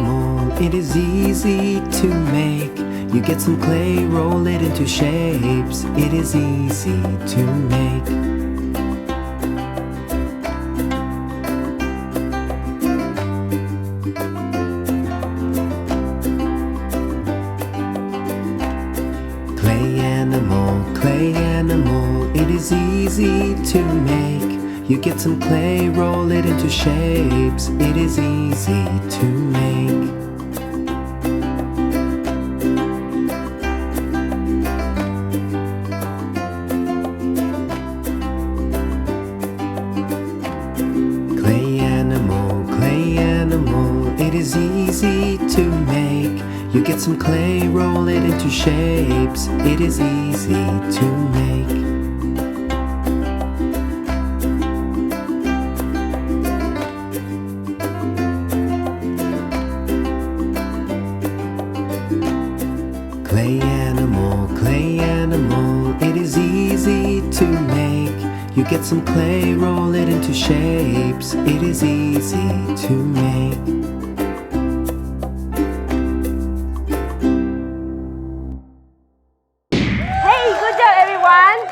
animal, it is easy to make. You get some clay, roll it into shapes. It is easy to make. Clay animal, it is easy to make. You get some clay, roll it into shapes. It is easy to make. Clay animal, it is easy to make. You get some clay, roll it into shapes. It is easy to make. Clay animal, it is easy to make. You get some clay, roll it into shapes. It is easy to make.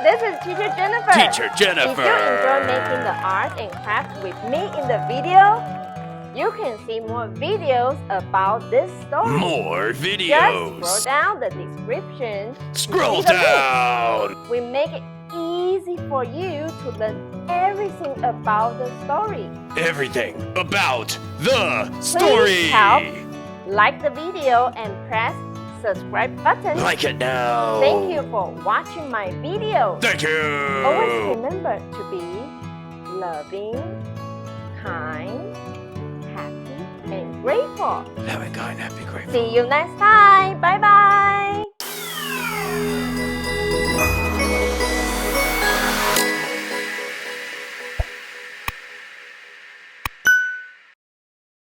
This is Teacher Jennifer. Teacher Jennifer. If you enjoy making the art and craft with me in the video, you can see more videos about this story. More videos. Just scroll down the description. Scroll down. We make it easy for you to learn everything about the story. Everything about the story. Please help like the video and press subscribe button. Like it now. Thank you for watching my video. Thank you. Always remember to be loving, kind, happy, and grateful. Loving, kind, happy, grateful. See you next time. Bye bye.